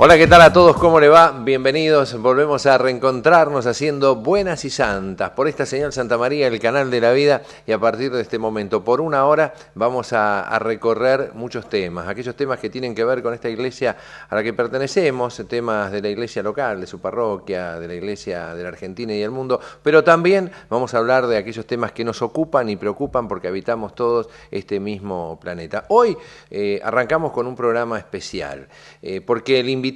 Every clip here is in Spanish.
Hola, ¿qué tal a todos? ¿Cómo le va? Bienvenidos. Volvemos a reencontrarnos haciendo Buenas y Santas por esta señal Santa María, el canal de la vida, y a partir de este momento, por una hora, vamos a recorrer muchos temas, aquellos temas que tienen que ver con esta iglesia a la que pertenecemos, temas de la iglesia local, de su parroquia, de la iglesia de la Argentina y del mundo, pero también vamos a hablar de aquellos temas que nos ocupan y preocupan porque habitamos todos este mismo planeta. Hoy arrancamos con un programa especial, porque el invitado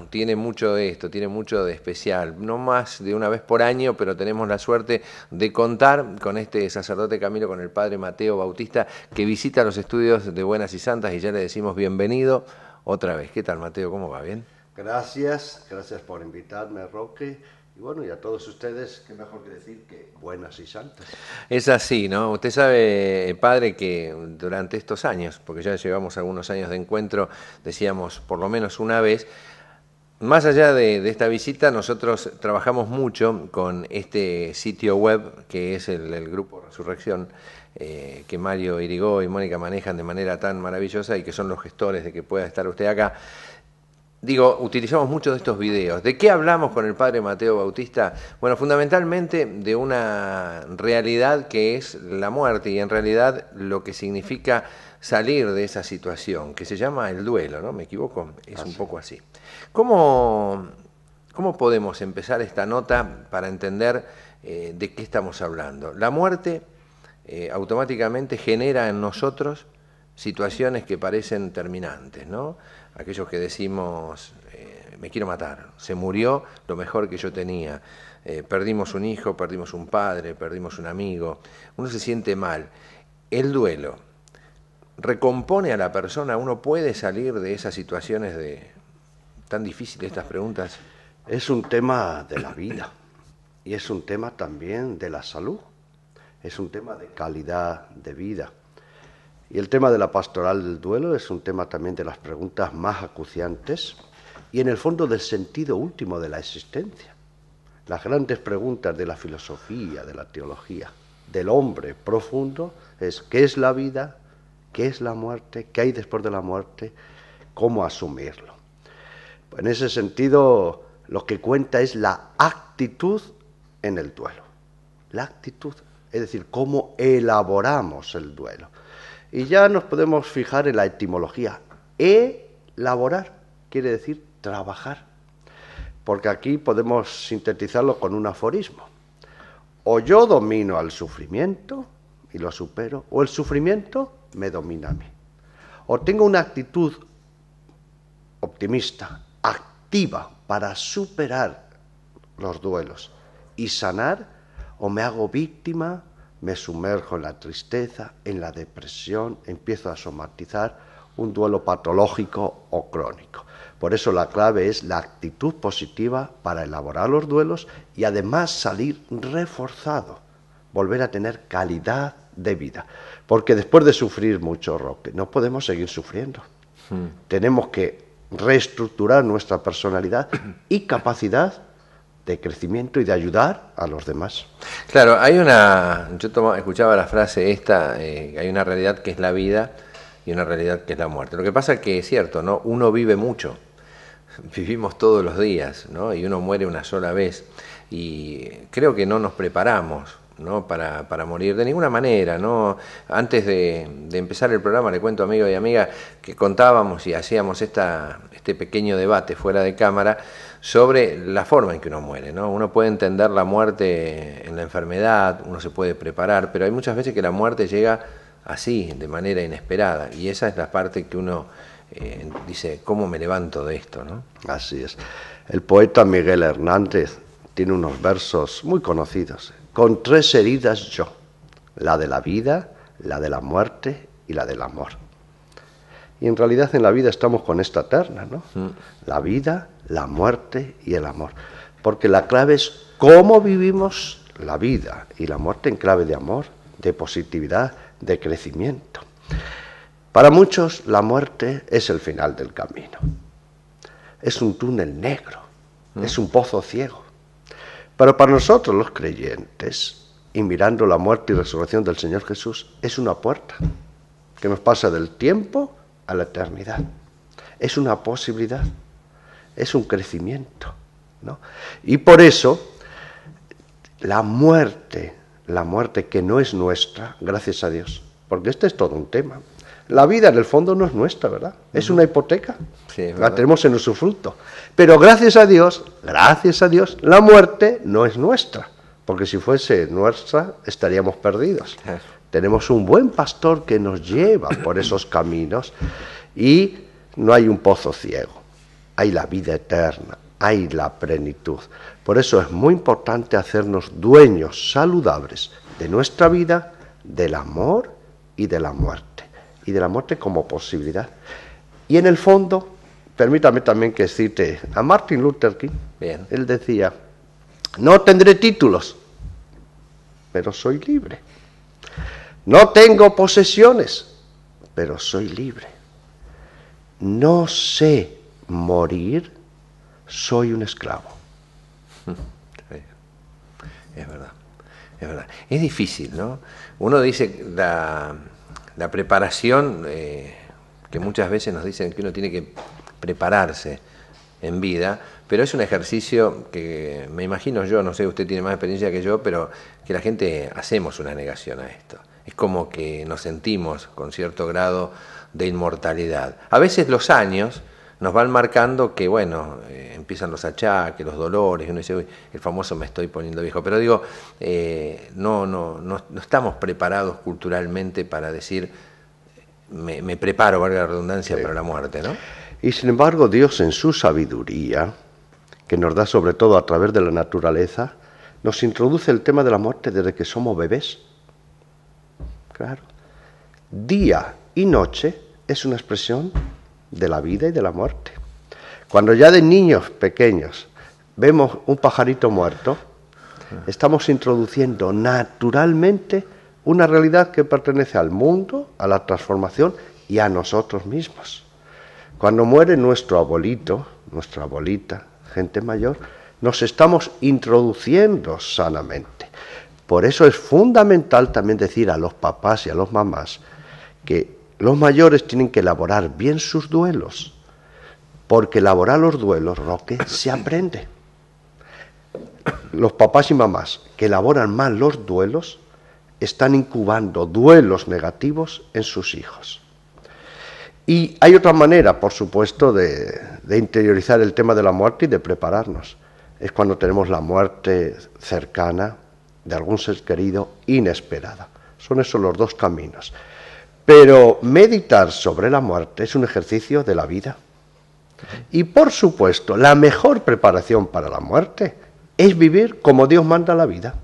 tiene mucho de esto, tiene mucho de especial, no más de una vez por año, pero tenemos la suerte de contar con este sacerdote Camilo, con el padre Mateo Bautista, que visita los estudios de Buenas y Santas, y ya le decimos bienvenido otra vez. ¿Qué tal, Mateo? ¿Cómo va? ¿Bien? Gracias por invitarme, Roque. Y bueno, y a todos ustedes, qué mejor que decir que buenas y santas. Es así, ¿no? Usted sabe, padre, que durante estos años, porque ya llevamos algunos años de encuentro, decíamos por lo menos una vez, más allá de esta visita, nosotros trabajamos mucho con este sitio web que es el Grupo Resurrección, que Mario Irigoy y Mónica manejan de manera tan maravillosa y que son los gestores de que pueda estar usted acá. Digo, utilizamos mucho de estos videos. ¿De qué hablamos con el padre Mateo Bautista? Bueno, fundamentalmente de una realidad que es la muerte y en realidad lo que significa salir de esa situación, que se llama el duelo, ¿no? ¿Me equivoco? Es un poco así. ¿Cómo podemos empezar esta nota para entender de qué estamos hablando? La muerte automáticamente genera en nosotros situaciones que parecen terminantes, ¿no? Aquellos que decimos, me quiero matar, se murió lo mejor que yo tenía, perdimos un hijo, perdimos un padre, perdimos un amigo, uno se siente mal. El duelo recompone a la persona, uno puede salir de esas situaciones tan difíciles, estas preguntas. Es un tema de la vida y es un tema también de la salud, es un tema de calidad de vida. Y el tema de la pastoral del duelo es un tema también de las preguntas más acuciantes y en el fondo del sentido último de la existencia. Las grandes preguntas de la filosofía, de la teología, del hombre profundo es ¿qué es la vida? ¿Qué es la muerte? ¿Qué hay después de la muerte? ¿Cómo asumirlo? Pues en ese sentido lo que cuenta es la actitud en el duelo. La actitud, es decir, cómo elaboramos el duelo. Y ya nos podemos fijar en la etimología. Elaborar quiere decir trabajar. Porque aquí podemos sintetizarlo con un aforismo. O yo domino al sufrimiento y lo supero, o el sufrimiento me domina a mí. O tengo una actitud optimista, activa para superar los duelos y sanar, o me hago víctima, me sumerjo en la tristeza, en la depresión, empiezo a somatizar un duelo patológico o crónico. Por eso la clave es la actitud positiva para elaborar los duelos y además salir reforzado, volver a tener calidad de vida. Porque después de sufrir mucho, Roque, no podemos seguir sufriendo. Tenemos que reestructurar nuestra personalidad y capacidad de crecimiento y de ayudar a los demás. Claro, yo escuchaba la frase esta, hay una realidad que es la vida y una realidad que es la muerte. Lo que pasa es que es cierto, ¿no? Uno vive mucho, vivimos todos los días, ¿no? Y uno muere una sola vez y creo que no nos preparamos, ¿no? para morir de ninguna manera, ¿no? Antes de empezar el programa le cuento, amigo y amiga, que contábamos y hacíamos este pequeño debate fuera de cámara sobre la forma en que uno muere, ¿no? Uno puede entender la muerte en la enfermedad, uno se puede preparar, pero hay muchas veces que la muerte llega así, de manera inesperada, y esa es la parte que uno dice, ¿cómo me levanto de esto, no? Así es. El poeta Miguel Hernández tiene unos versos muy conocidos. Con 3 heridas yo, la de la vida, la de la muerte y la del amor. Y en realidad en la vida estamos con esta terna, ¿no? La vida, la muerte y el amor. Porque la clave es cómo vivimos la vida y la muerte en clave de amor, de positividad, de crecimiento. Para muchos la muerte es el final del camino. Es un túnel negro, es un pozo ciego. Pero para nosotros los creyentes, y mirando la muerte y resurrección del Señor Jesús, es una puerta que nos pasa del tiempo a la eternidad. Es una posibilidad. es un crecimiento, ¿no? Y por eso la muerte que no es nuestra, gracias a Dios, porque este es todo un tema. La vida en el fondo no es nuestra, ¿verdad? Es una hipoteca, Sí, es la verdad. tenemos en usufructo. Pero gracias a Dios, la muerte no es nuestra, porque si fuese nuestra estaríamos perdidos. Claro. Tenemos un buen pastor que nos lleva por esos caminos y no hay un pozo ciego, hay la vida eterna, hay la plenitud. Por eso es muy importante hacernos dueños saludables de nuestra vida, del amor y de la muerte. Y de la muerte como posibilidad. Y en el fondo, permítame también que cite a Martin Luther King. Bien. Él decía, no tendré títulos, pero soy libre. No tengo posesiones, pero soy libre. No sé morir, soy un esclavo. Es verdad, es verdad. Es difícil, ¿no? Uno dice la preparación, que muchas veces nos dicen que uno tiene que prepararse en vida, pero es un ejercicio que me imagino yo, no sé, usted tiene más experiencia que yo, pero que la gente hacemos una negación a esto. Es como que nos sentimos con cierto grado de inmortalidad. A veces los años nos van marcando que, bueno, empiezan los achaques, los dolores, y uno dice, uy, el famoso me estoy poniendo viejo. Pero digo, no estamos preparados culturalmente para decir, me preparo, valga la redundancia, para la muerte, ¿no? Y sin embargo, Dios en su sabiduría, que nos da sobre todo a través de la naturaleza, nos introduce el tema de la muerte desde que somos bebés. Claro. Día y noche es una expresión de la vida y de la muerte. Cuando ya de niños pequeños vemos un pajarito muerto, estamos introduciendo naturalmente una realidad que pertenece al mundo, a la transformación y a nosotros mismos. Cuando muere nuestro abuelito, nuestra abuelita, gente mayor, nos estamos introduciendo sanamente. Por eso es fundamental también decir a los papás y a los mamás que los mayores tienen que elaborar bien sus duelos, porque elaborar los duelos, Roque, se aprende. Los papás y mamás que elaboran mal los duelos están incubando duelos negativos en sus hijos. Y hay otra manera, por supuesto, de interiorizar el tema de la muerte y de prepararnos. Es cuando tenemos la muerte cercana de algún ser querido, inesperada. Son esos los dos caminos. Pero meditar sobre la muerte es un ejercicio de la vida. Y por supuesto, la mejor preparación para la muerte es vivir como Dios manda la vida.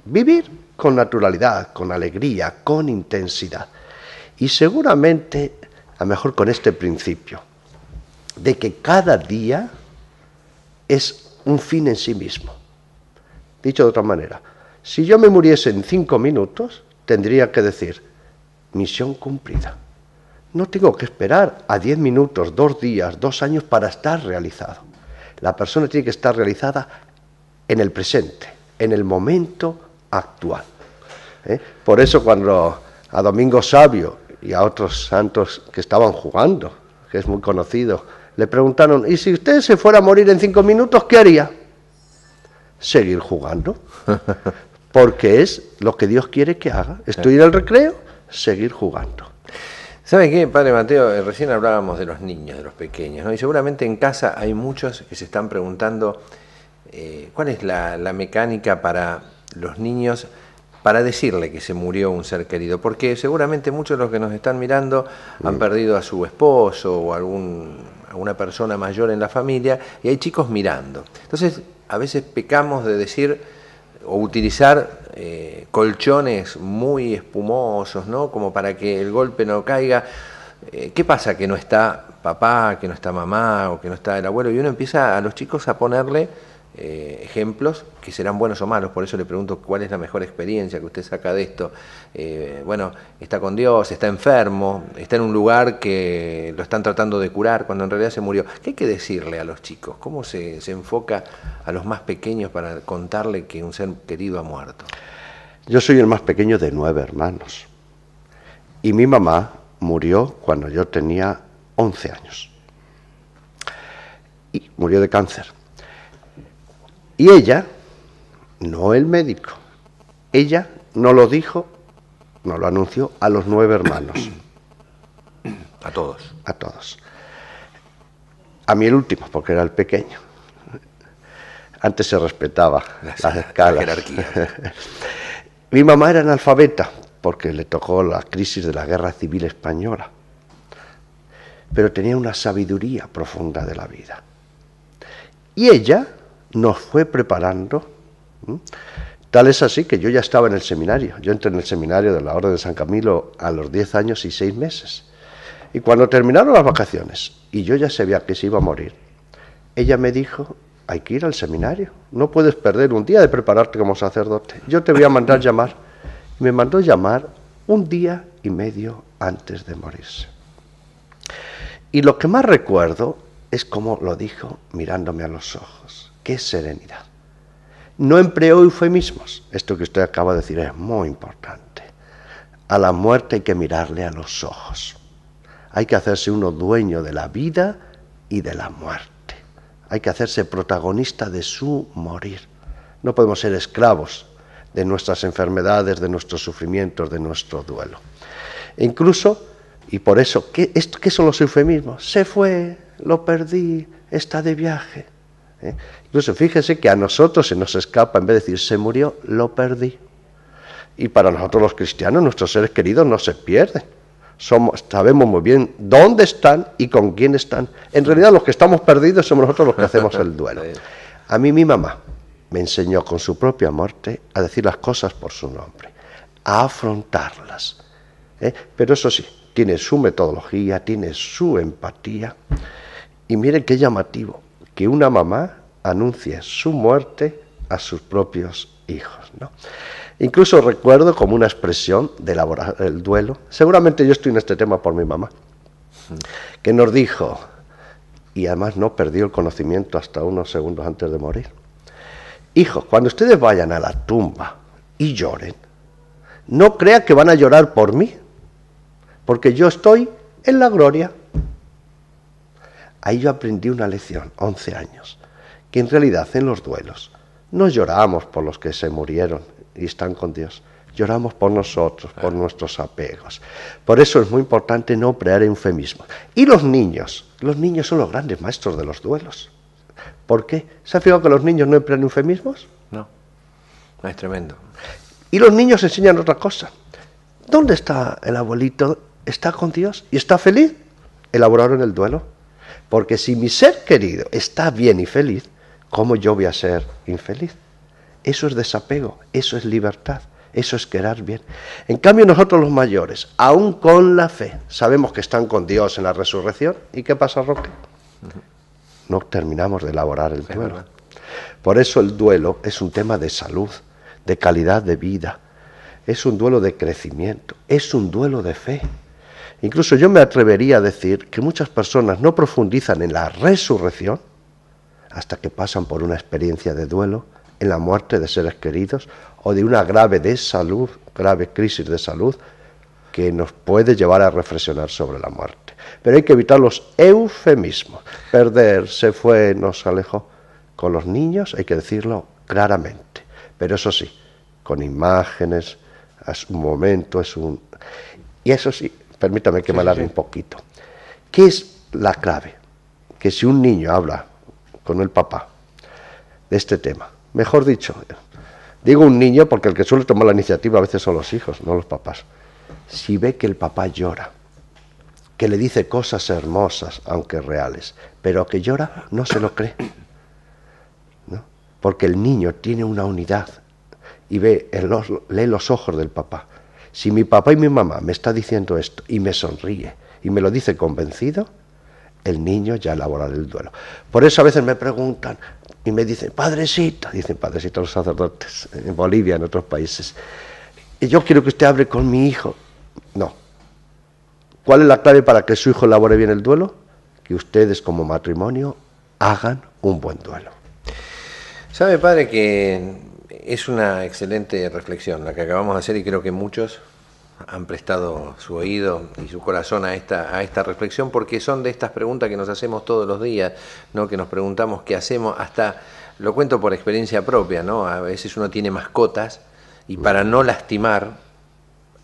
Vivir con naturalidad, con alegría, con intensidad. Y seguramente, a lo mejor con este principio, de que cada día es un fin en sí mismo. Dicho de otra manera, si yo me muriese en 5 minutos, tendría que decir, misión cumplida. No tengo que esperar a 10 minutos, 2 días, 2 años para estar realizado. La persona tiene que estar realizada en el presente, en el momento actual. Por eso cuando a Domingo Sabio y a otros santos que estaban jugando, que es muy conocido, le preguntaron, ¿y si usted se fuera a morir en 5 minutos, qué haría? Seguir jugando, porque es lo que Dios quiere que haga. Estoy en el recreo, seguir jugando. ¿Sabe qué, Padre Mateo? Recién hablábamos de los niños, de los pequeños, ¿no? Y seguramente en casa hay muchos que se están preguntando cuál es la mecánica para los niños para decirle que se murió un ser querido, porque seguramente muchos de los que nos están mirando han perdido a su esposo o alguna persona mayor en la familia y hay chicos mirando. Entonces, a veces pecamos de decir o utilizar colchones muy espumosos, ¿no? Como para que el golpe no caiga. ¿Qué pasa que no está papá, que no está mamá o que no está el abuelo? Y uno empieza a los chicos a ponerle ejemplos que serán buenos o malos. Por eso le pregunto cuál es la mejor experiencia que usted saca de esto. Bueno, está con Dios, está enfermo, está en un lugar que lo están tratando de curar cuando en realidad se murió. ¿Qué hay que decirle a los chicos? ¿Cómo se enfoca a los más pequeños para contarle que un ser querido ha muerto? Yo soy el más pequeño de 9 hermanos y mi mamá murió cuando yo tenía 11 años. y murió de cáncer. Y ella, no el médico, ella no lo dijo, no lo anunció a los 9 hermanos. A todos. A todos. A mí el último, porque era el pequeño. Antes se respetaba las escalas. La jerarquía. Mi mamá era analfabeta, porque le tocó la crisis de la Guerra Civil Española. Pero tenía una sabiduría profunda de la vida. Y ella nos fue preparando. Tal es así que yo ya estaba en el seminario. Yo entré en el seminario de la Orden de San Camilo a los 10 años y 6 meses. Y cuando terminaron las vacaciones y yo ya sabía que se iba a morir, ella me dijo: hay que ir al seminario, no puedes perder un día de prepararte como sacerdote, yo te voy a mandar llamar. Y me mandó llamar 1 día y medio antes de morirse. Y lo que más recuerdo es cómo lo dijo mirándome a los ojos. ¡Qué serenidad! No empleó eufemismos. Esto que usted acaba de decir es muy importante. A la muerte hay que mirarle a los ojos. Hay que hacerse uno dueño de la vida y de la muerte. Hay que hacerse protagonista de su morir. No podemos ser esclavos de nuestras enfermedades, de nuestros sufrimientos, de nuestro duelo. E incluso, y por eso, ¿qué son los eufemismos? Se fue, lo perdí, está de viaje. Incluso fíjese que a nosotros se nos escapa, en vez de decir se murió, lo perdí. Y para nosotros los cristianos, nuestros seres queridos no se pierden. Sabemos muy bien dónde están y con quién están. En realidad los que estamos perdidos somos nosotros los que hacemos el duelo. A mí mi mamá me enseñó con su propia muerte a decir las cosas por su nombre, a afrontarlas. Pero eso sí, tiene su metodología, tiene su empatía. Y miren qué llamativo, que una mamá anuncie su muerte a sus propios hijos, ¿no? Incluso recuerdo como una expresión de elaborar el duelo. Seguramente yo estoy en este tema por mi mamá, que nos dijo, y además no perdió el conocimiento hasta unos segundos antes de morir: hijos, cuando ustedes vayan a la tumba y lloren, no crean que van a llorar por mí, porque yo estoy en la gloria. Ahí yo aprendí una lección, 11 años, que en realidad en los duelos no lloramos por los que se murieron y están con Dios, lloramos por nosotros, por nuestros apegos. Por eso es muy importante no emplear eufemismos. Y los niños son los grandes maestros de los duelos. ¿Por qué? ¿Se ha fijado que los niños no emplean eufemismos? No, es tremendo. Y los niños enseñan otra cosa. ¿Dónde está el abuelito? ¿Está con Dios y está feliz? Elaboraron el duelo. Porque si mi ser querido está bien y feliz, ¿cómo yo voy a ser infeliz? Eso es desapego, eso es libertad, eso es quedar bien. En cambio nosotros los mayores, aún con la fe, sabemos que están con Dios en la resurrección. ¿Y qué pasa, Roque? No terminamos de elaborar el duelo. Por eso el duelo es un tema de salud, de calidad de vida, es un duelo de crecimiento, es un duelo de fe. Incluso yo me atrevería a decir que muchas personas no profundizan en la resurrección hasta que pasan por una experiencia de duelo, en la muerte de seres queridos o de una grave crisis de salud que nos puede llevar a reflexionar sobre la muerte. Pero hay que evitar los eufemismos. Perder, se fue, nos alejó. Con los niños hay que decirlo claramente, pero eso sí, con imágenes, es un momento, y eso sí, permítame que me alargue un poquito. ¿Qué es la clave? Que si un niño habla con el papá de este tema, mejor dicho, digo un niño porque el que suele tomar la iniciativa a veces son los hijos, no los papás. Si ve que el papá llora, que le dice cosas hermosas, aunque reales, pero que llora, no se lo cree, ¿no? Porque el niño tiene una unidad y lee los ojos del papá. Si mi papá y mi mamá me está diciendo esto y me sonríe y me lo dice convencido, el niño ya elaborará el duelo. Por eso a veces me preguntan y me dicen, padrecito, dicen padrecito los sacerdotes en Bolivia, en otros países, y yo quiero que usted hable con mi hijo. No. ¿Cuál es la clave para que su hijo elabore bien el duelo? Que ustedes como matrimonio hagan un buen duelo. ¿Sabe, padre, que es una excelente reflexión la que acabamos de hacer y creo que muchos han prestado su oído y su corazón a esta reflexión, porque son de estas preguntas que nos hacemos todos los días, ¿no? Que nos preguntamos qué hacemos, hasta lo cuento por experiencia propia, ¿no? A veces uno tiene mascotas y para no lastimar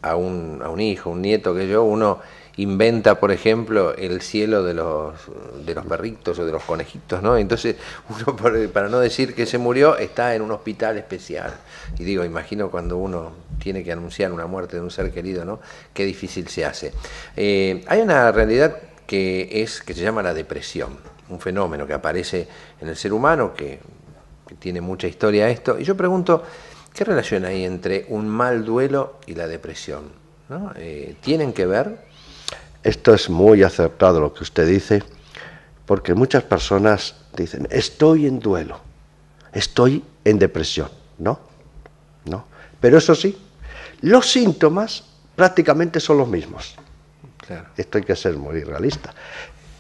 a un hijo, un nieto, uno inventa, por ejemplo, el cielo de los perritos o de los conejitos, ¿no? Entonces, uno, para no decir que se murió, está en un hospital especial. Y digo, imagino cuando uno tiene que anunciar una muerte de un ser querido, ¿no? Qué difícil se hace. Hay una realidad que se llama la depresión, un fenómeno que aparece en el ser humano, que tiene mucha historia esto. Y yo pregunto, ¿qué relación hay entre un mal duelo y la depresión, ¿no? ¿Tienen que ver? Esto es muy acertado lo que usted dice, porque muchas personas dicen, estoy en duelo, estoy en depresión. No. Pero eso sí, los síntomas prácticamente son los mismos. Claro. Esto hay que ser muy realista.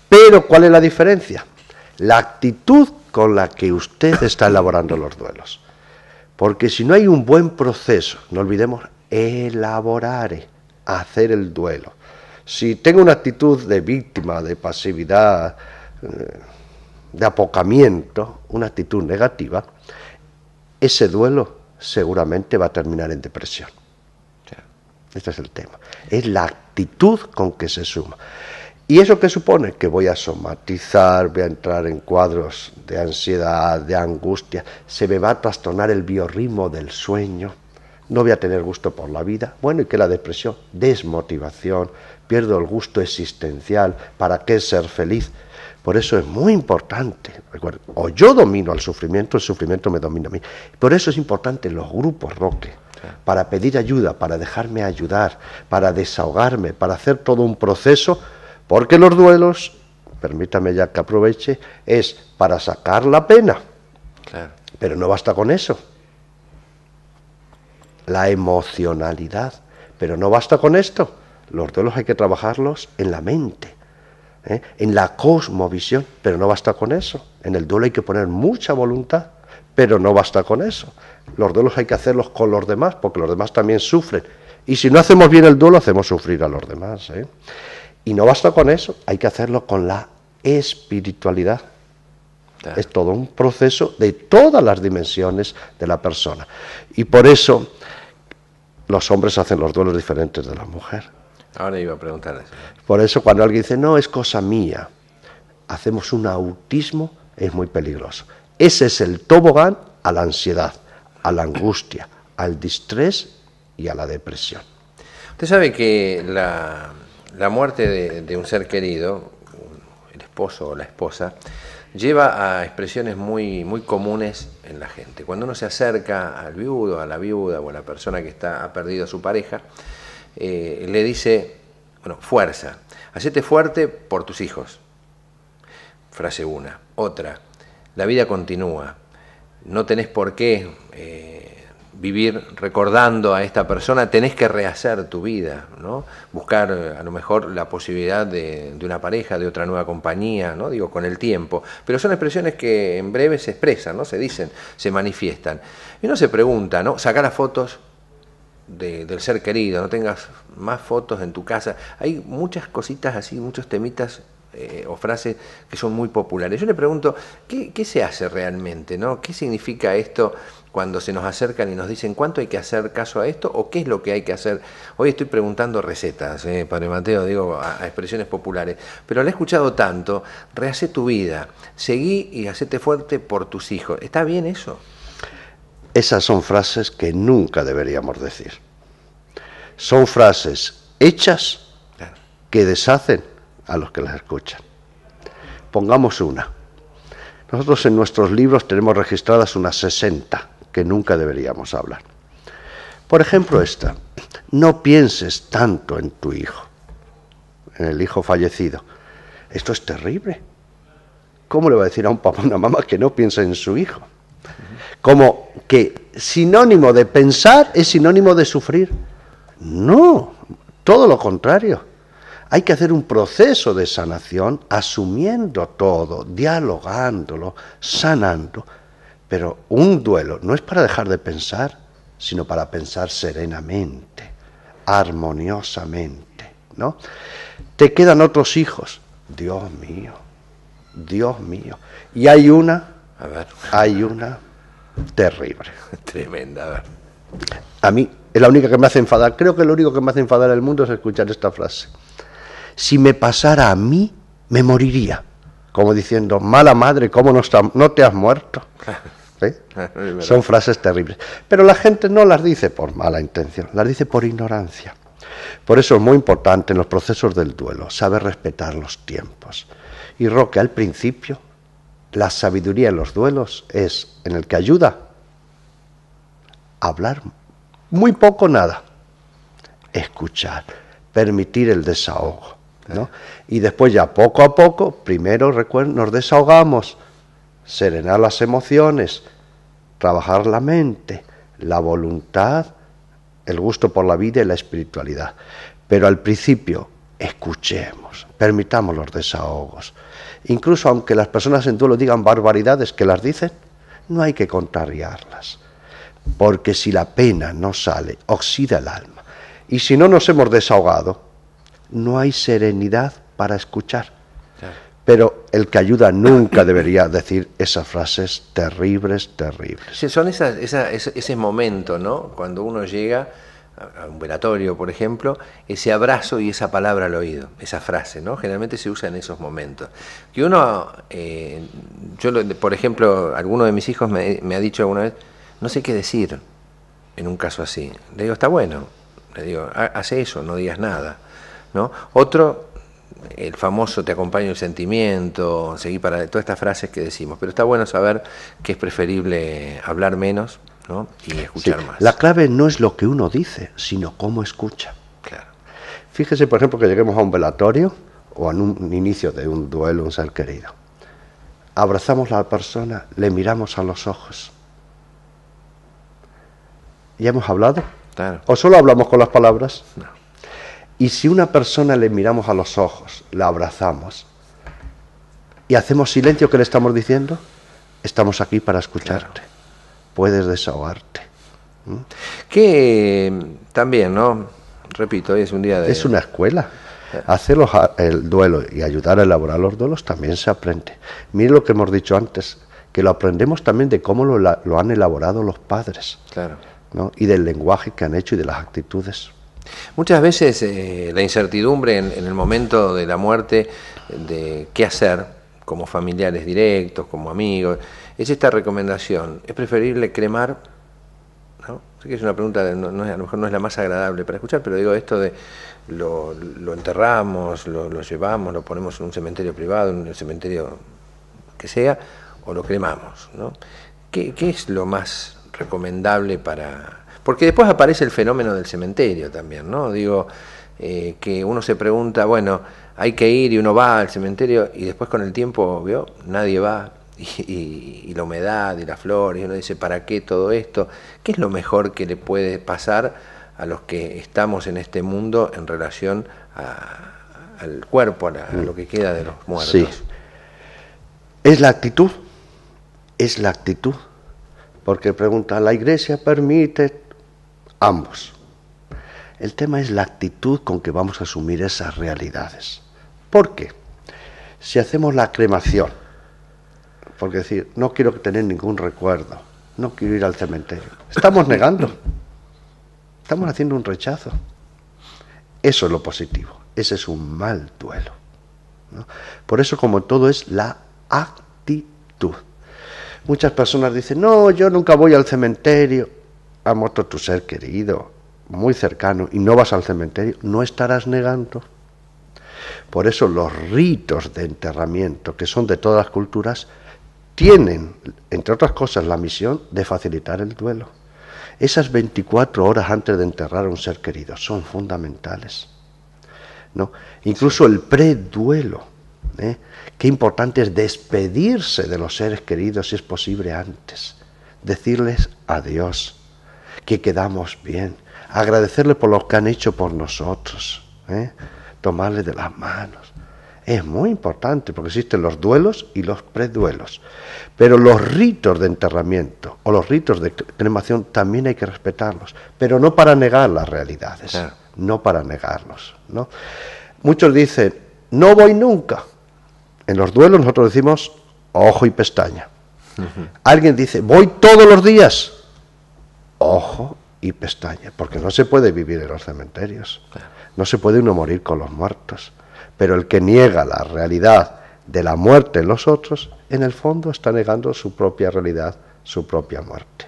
Pero ¿cuál es la diferencia? La actitud con la que usted está elaborando los duelos. Porque si no hay un buen proceso, no olvidemos elaborar, hacer el duelo. Si tengo una actitud de víctima, de pasividad, de apocamiento, una actitud negativa, ese duelo seguramente va a terminar en depresión. Este es el tema. Es la actitud con que se suma. ¿Y eso qué supone? Que voy a somatizar, voy a entrar en cuadros de ansiedad, de angustia, se me va a trastornar el biorritmo del sueño, no voy a tener gusto por la vida. Bueno, ¿y qué es la depresión? Desmotivación, pierdo el gusto existencial, ¿para qué ser feliz? Por eso es muy importante, recuerden, o yo domino al sufrimiento, el sufrimiento me domina a mí. Por eso es importante los grupos Roque, para pedir ayuda, para dejarme ayudar, para desahogarme, para hacer todo un proceso, porque los duelos, permítame ya que aproveche, es para sacar la pena. Claro. Pero no basta con eso. La emocionalidad, pero no basta con esto. Los duelos hay que trabajarlos en la mente, en la cosmovisión, pero no basta con eso. En el duelo hay que poner mucha voluntad, pero no basta con eso. Los duelos hay que hacerlos con los demás, porque los demás también sufren. Y si no hacemos bien el duelo, hacemos sufrir a los demás. Y no basta con eso, hay que hacerlo con la espiritualidad. Claro. Es todo un proceso de todas las dimensiones de la persona. Y por eso los hombres hacen los duelos diferentes de la mujer. Ahora iba a preguntar eso. Por eso cuando alguien dice, no, es cosa mía, hacemos un autismo, es muy peligroso. Ese es el tobogán a la ansiedad, a la angustia, al distrés y a la depresión. Usted sabe que la muerte de un ser querido, el esposo o la esposa, lleva a expresiones muy, muy comunes en la gente. Cuando uno se acerca al viudo, a la viuda o a la persona que ha perdido a su pareja, le dice, bueno, fuerza, hacete fuerte por tus hijos. Frase una. Otra, la vida continúa, no tenés por qué vivir recordando a esta persona, tenés que rehacer tu vida, ¿no? Buscar a lo mejor la posibilidad de una pareja, de otra nueva compañía, ¿no? Digo, con el tiempo. Pero son expresiones que en breve se expresan, ¿no? Se dicen, se manifiestan. Y uno se pregunta, ¿no? Sacar las fotos del ser querido, no tengas más fotos en tu casa. Hay muchas cositas así, muchos temitas o frases que son muy populares. Yo le pregunto, ¿qué se hace realmente, ¿no? ¿Qué significa esto cuando se nos acercan y nos dicen cuánto hay que hacer caso a esto o qué es lo que hay que hacer? Hoy estoy preguntando recetas, Padre Mateo, digo, a expresiones populares, pero le he escuchado tanto, rehacé tu vida, seguí y hacete fuerte por tus hijos. ¿Está bien eso? Esas son frases que nunca deberíamos decir. Son frases hechas que deshacen a los que las escuchan. Pongamos una. Nosotros en nuestros libros tenemos registradas unas 60 que nunca deberíamos hablar. Por ejemplo esta, no pienses tanto en tu hijo, en el hijo fallecido. Esto es terrible. ¿Cómo le va a decir a un papá o una mamá que no piensa en su hijo? Como que sinónimo de pensar es sinónimo de sufrir. No, todo lo contrario. Hay que hacer un proceso de sanación asumiendo todo, dialogándolo, sanando. Pero un duelo no es para dejar de pensar, sino para pensar serenamente, armoniosamente, ¿no? Te quedan otros hijos. Dios mío, Dios mío. Y hay una terrible. Tremenda, a ver. A mí es la única que me hace enfadar. Creo que lo único que me hace enfadar en el mundo es escuchar esta frase. Si me pasara a mí, me moriría. Como diciendo, mala madre, ¿cómo no te has muerto? ¿Sí? Son frases terribles. Pero la gente no las dice por mala intención, las dice por ignorancia. Por eso es muy importante en los procesos del duelo saber respetar los tiempos. Y Roque, al principio, la sabiduría en los duelos es en el que ayuda a hablar muy poco, nada. Escuchar, permitir el desahogo, ¿no? Y después ya poco a poco, primero nos desahogamos, serenar las emociones, trabajar la mente, la voluntad, el gusto por la vida y la espiritualidad. Pero al principio, escuchemos, permitamos los desahogos. Incluso aunque las personas en duelo digan barbaridades que las dicen, no hay que contrariarlas. Porque si la pena no sale, oxida el alma. Y si no nos hemos desahogado, no hay serenidad para escuchar. Claro. Pero el que ayuda nunca debería decir esas frases terribles. Sí, son ese momento, ¿no? Cuando uno llega a un velatorio, por ejemplo, ese abrazo y esa palabra al oído, esa frase, ¿no? Generalmente se usa en esos momentos. Que uno, por ejemplo, alguno de mis hijos me ha dicho alguna vez, no sé qué decir en un caso así. Le digo, está bueno. Le digo, hace eso, no digas nada, ¿no? Otro, el famoso te acompaño el sentimiento, seguí para todas estas frases que decimos. Pero está bueno saber que es preferible hablar menos, ¿no? Y escuchar más. La clave no es lo que uno dice, sino cómo escucha. Claro. Fíjese, por ejemplo, que lleguemos a un velatorio o a un inicio de un duelo, un ser querido. Abrazamos a la persona, le miramos a los ojos. ¿Ya hemos hablado? Claro. ¿O solo hablamos con las palabras? No. Y si una persona le miramos a los ojos, la abrazamos y hacemos silencio, ¿qué le estamos diciendo? Estamos aquí para escucharte. Claro. Puedes desahogarte. Que también, ¿no? Repito, hoy es un día de... Es una escuela. Hacer el duelo y ayudar a elaborar los duelos también se aprende. Mire lo que hemos dicho antes, que lo aprendemos también de cómo lo han elaborado los padres. Claro. ¿No? Y del lenguaje que han hecho y de las actitudes. Muchas veces la incertidumbre en el momento de la muerte, de qué hacer, como familiares directos, como amigos, es esta recomendación. ¿Es preferible cremar? ¿No? Sé que es una pregunta, a lo mejor no es la más agradable para escuchar, pero digo esto de lo enterramos, lo llevamos, lo ponemos en un cementerio privado, en el cementerio que sea, o lo cremamos, ¿no? ¿Qué es lo más recomendable para...? Porque después aparece el fenómeno del cementerio también, ¿no? Digo, que uno se pregunta, bueno, hay que ir y uno va al cementerio y después con el tiempo, ¿vio? Nadie va y la humedad y las flores, y uno dice, ¿para qué todo esto? ¿Qué es lo mejor que le puede pasar a los que estamos en este mundo en relación al cuerpo, a lo que queda de los muertos? Sí. Es la actitud, porque pregunta, ¿la Iglesia permite? Ambos. El tema es la actitud con que vamos a asumir esas realidades. ¿Por qué? Si hacemos la cremación, porque decir, no quiero tener ningún recuerdo, no quiero ir al cementerio, estamos negando, estamos haciendo un rechazo. Eso es lo positivo, ese es un mal duelo, ¿no? Por eso, como todo, es la actitud. Muchas personas dicen, no, yo nunca voy al cementerio. Ha muerto tu ser querido, muy cercano, y no vas al cementerio, no estarás negando. Por eso los ritos de enterramiento, que son de todas las culturas, tienen, entre otras cosas, la misión de facilitar el duelo. Esas 24 horas antes de enterrar a un ser querido son fundamentales, ¿no? Incluso el preduelo, qué importante es despedirse de los seres queridos, si es posible, antes. Decirles adiós, que quedamos bien, agradecerles por lo que han hecho por nosotros, tomarles de las manos. Es muy importante porque existen los duelos y los preduelos. Pero los ritos de enterramiento o los ritos de cremación también hay que respetarlos, pero no para negar las realidades. Claro. no para negarlos, ¿no? Muchos dicen, no voy nunca. En los duelos nosotros decimos ojo y pestaña. Alguien dice, voy todos los días. Ojo y pestaña, porque no se puede vivir en los cementerios. No se puede uno morir con los muertos. Pero el que niega la realidad de la muerte en los otros, en el fondo está negando su propia realidad, su propia muerte.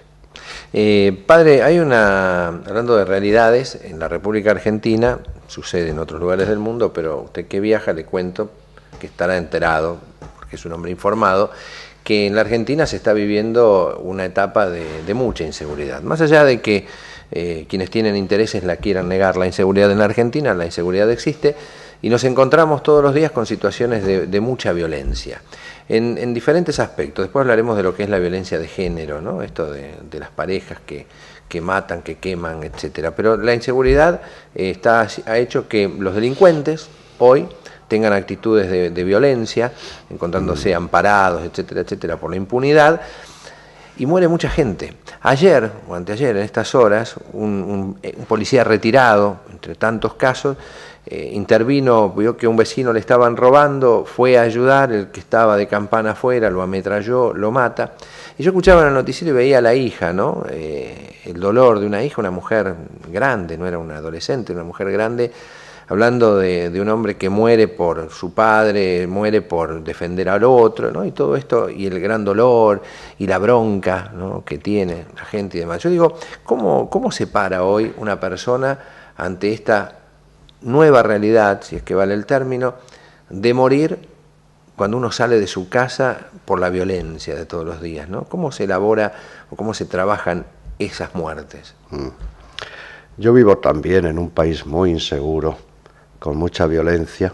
Padre, hablando de realidades, en la República Argentina, sucede en otros lugares del mundo, pero usted que viaja, le cuento que estará enterado, porque es un hombre informado, que en la Argentina se está viviendo una etapa de mucha inseguridad. Más allá de que quienes tienen intereses la quieran negar la inseguridad en la Argentina, la inseguridad existe, y nos encontramos todos los días con situaciones de mucha violencia, en diferentes aspectos. Después hablaremos de lo que es la violencia de género, ¿no? Esto de las parejas que matan, que queman, etcétera. Pero la inseguridad ha hecho que los delincuentes hoy tengan actitudes de violencia, encontrándose amparados, etcétera, etcétera, por la impunidad, y muere mucha gente. Ayer o anteayer, en estas horas, un policía retirado, entre tantos casos, intervino, vio que a un vecino le estaban robando, fue a ayudar, el que estaba de campana afuera lo ametralló, lo mata. Y yo escuchaba en el noticiero y veía a la hija, ¿no? El dolor de una hija, una mujer grande, no era una adolescente, una mujer grande, hablando de un hombre que muere por su padre, muere por defender al otro, ¿no? Y todo esto, y el gran dolor, y la bronca, ¿no?, que tiene la gente y demás. Yo digo, ¿cómo se para hoy una persona ante esta nueva realidad, si es que vale el término, de morir cuando uno sale de su casa por la violencia de todos los días, ¿no? ¿Cómo se elabora o cómo se trabajan esas muertes? Yo vivo también en un país muy inseguro, con mucha violencia,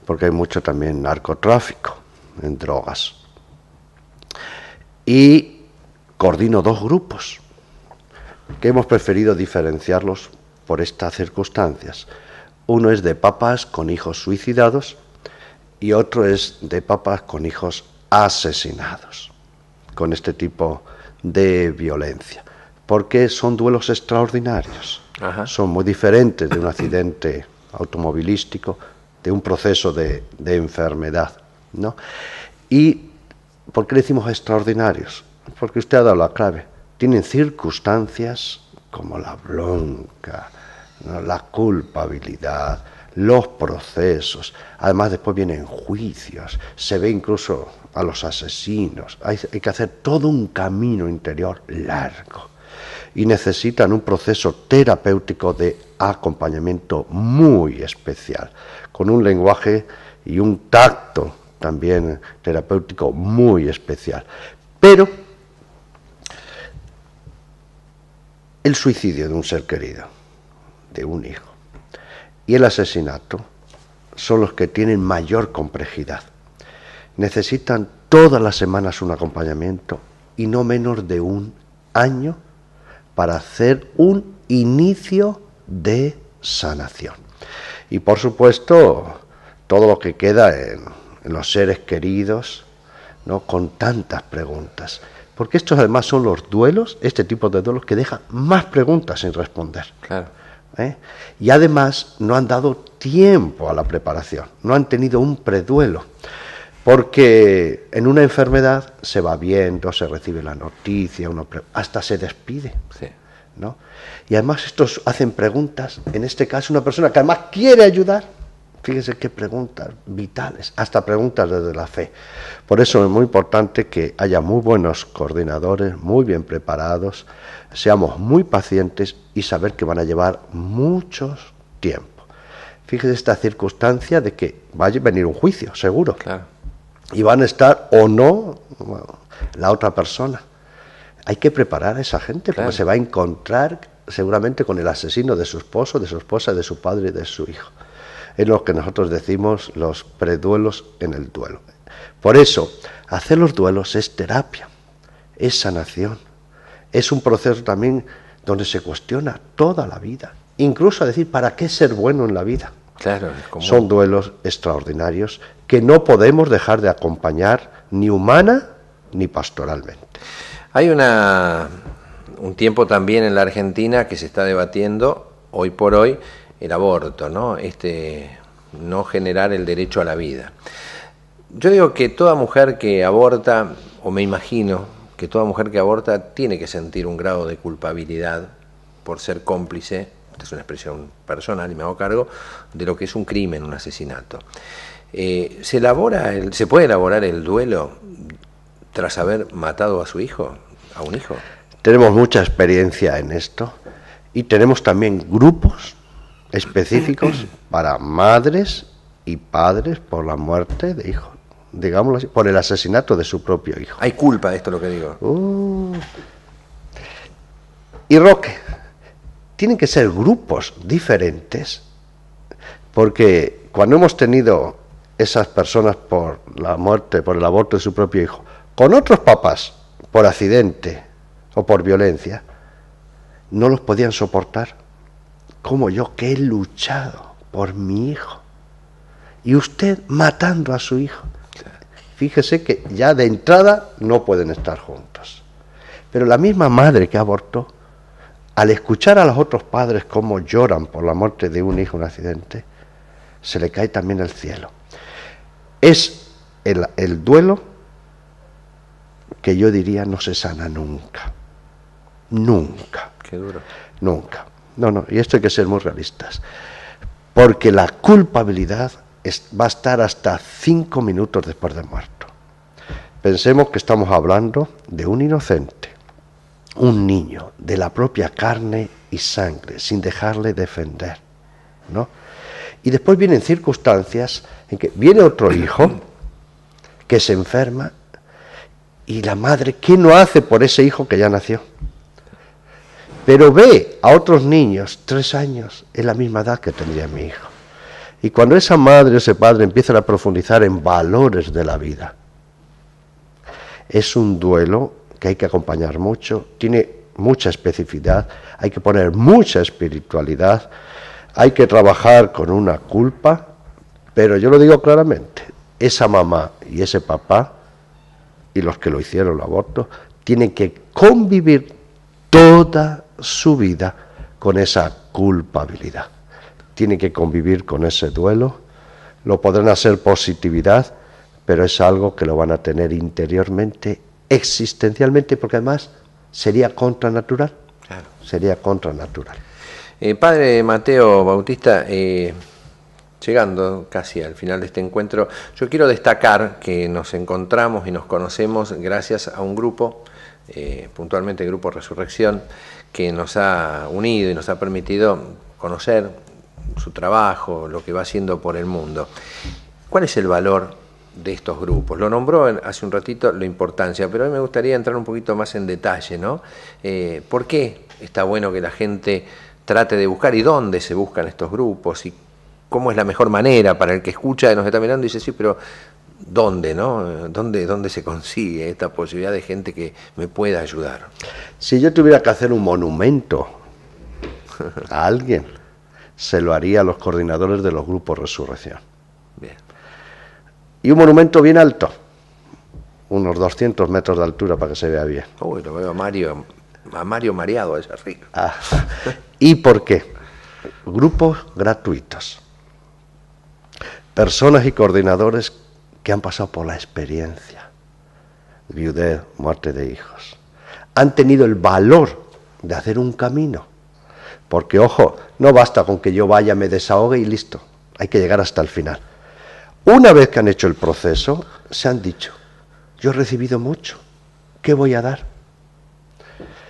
porque hay mucho también narcotráfico en drogas. Y coordino dos grupos, que hemos preferido diferenciarlos por estas circunstancias. Uno es de papás con hijos suicidados y otro es de papás con hijos asesinados, con este tipo de violencia, porque son duelos extraordinarios. Ajá. Son muy diferentes de un accidente automovilístico, de un proceso de enfermedad, ¿no? ¿Y por qué decimos extraordinarios? Porque usted ha dado la clave. Tienen circunstancias como la bronca, ¿no?, la culpabilidad, los procesos. Además, después vienen juicios, se ve incluso a los asesinos. Hay que hacer todo un camino interior largo. Y necesitan un proceso terapéutico de acompañamiento muy especial, con un lenguaje y un tacto también terapéutico muy especial. Pero el suicidio de un ser querido, de un hijo, y el asesinato son los que tienen mayor complejidad. Necesitan todas las semanas un acompañamiento y no menos de un año para hacer un inicio de sanación. Y por supuesto, todo lo que queda en los seres queridos, ¿no?, con tantas preguntas. Porque estos además son los duelos, este tipo de duelos, que dejan más preguntas sin responder. Claro. Y además no han dado tiempo a la preparación, no han tenido un preduelo. Porque en una enfermedad se va viendo, se recibe la noticia, hasta se despide, sí, ¿no? Y además estos hacen preguntas, en este caso una persona que además quiere ayudar, fíjense qué preguntas vitales, hasta preguntas desde la fe. Por eso es muy importante que haya muy buenos coordinadores, muy bien preparados, seamos muy pacientes y saber que van a llevar mucho tiempo. Fíjese esta circunstancia de que va a venir un juicio, seguro. Claro. Y van a estar o no la otra persona. Hay que preparar a esa gente, porque claro, se va a encontrar seguramente con el asesino de su esposo, de su esposa, de su padre y de su hijo. Es lo que nosotros decimos los preduelos en el duelo. Por eso, hacer los duelos es terapia, es sanación, es un proceso también donde se cuestiona toda la vida, incluso a decir, ¿para qué ser bueno en la vida? Claro, son duelos extraordinarios que no podemos dejar de acompañar ni humana ni pastoralmente. Hay un tiempo también en la Argentina que se está debatiendo hoy por hoy el aborto, ¿no? No generar el derecho a la vida. Yo digo que toda mujer que aborta, o me imagino que toda mujer que aborta tiene que sentir un grado de culpabilidad por ser cómplice, esta es una expresión personal y me hago cargo, de lo que es un crimen, un asesinato. ¿Se puede elaborar el duelo tras haber matado a su hijo, a un hijo? Tenemos mucha experiencia en esto y tenemos también grupos específicos para madres y padres por la muerte de hijos, digámoslo así, por el asesinato de su propio hijo. ¿Hay culpa de esto lo que digo? Y Roque, tienen que ser grupos diferentes, porque cuando hemos tenido esas personas por la muerte, por el aborto de su propio hijo, con otros papás, por accidente o por violencia, no los podían soportar, como yo que he luchado por mi hijo, y usted matando a su hijo. Fíjese que ya de entrada no pueden estar juntos. Pero la misma madre que abortó, al escuchar a los otros padres cómo lloran por la muerte de un hijo en un accidente, se le cae también el cielo. Es el duelo que yo diría no se sana nunca. Nunca. Qué duro. Nunca. No, y esto hay que ser muy realistas. Porque la culpabilidad va a estar hasta 5 minutos después de muerto. Pensemos que estamos hablando de un inocente, un niño de la propia carne y sangre, sin dejarle defender, ¿no? Y después vienen circunstancias en que viene otro hijo que se enferma y la madre, ¿qué no hace por ese hijo que ya nació? Pero ve a otros niños, 3 años, es la misma edad que tendría mi hijo. Y cuando esa madre o ese padre empiezan a profundizar en valores de la vida, es un duelo que hay que acompañar mucho, tiene mucha especificidad, hay que poner mucha espiritualidad, hay que trabajar con una culpa, pero yo lo digo claramente, esa mamá y ese papá, y los que lo hicieron el aborto, tienen que convivir toda su vida con esa culpabilidad. Tienen que convivir con ese duelo, lo podrán hacer positividad, pero es algo que lo van a tener interiormente, existencialmente, porque además sería contranatural. Claro. Sería contranatural. Padre Mateo Bautista, llegando casi al final de este encuentro, yo quiero destacar que nos encontramos y nos conocemos gracias a un grupo, puntualmente el Grupo Resurrección, que nos ha unido y nos ha permitido conocer su trabajo, lo que va haciendo por el mundo. ¿Cuál es el valor de estos grupos? Lo nombró hace un ratito la importancia, pero a mí me gustaría entrar un poquito más en detalle, ¿no? ¿Por qué está bueno que la gente trate de buscar y dónde se buscan estos grupos y cómo es la mejor manera para el que escucha y nos está mirando y dice, sí, pero ¿dónde, no? ¿Dónde se consigue esta posibilidad de gente que me pueda ayudar? Si yo tuviera que hacer un monumento a alguien, se lo haría a los coordinadores de los grupos Resurrección. Bien. Y un monumento bien alto, unos 200 metros de altura para que se vea bien. Uy, lo veo a Mario mareado allá arriba. ¿Y por qué? Grupos gratuitos. Personas y coordinadores que han pasado por la experiencia. Viudez, muerte de hijos. Han tenido el valor de hacer un camino. Porque, ojo, no basta con que yo vaya, me desahogue y listo. Hay que llegar hasta el final. Una vez que han hecho el proceso, se han dicho, yo he recibido mucho, ¿qué voy a dar?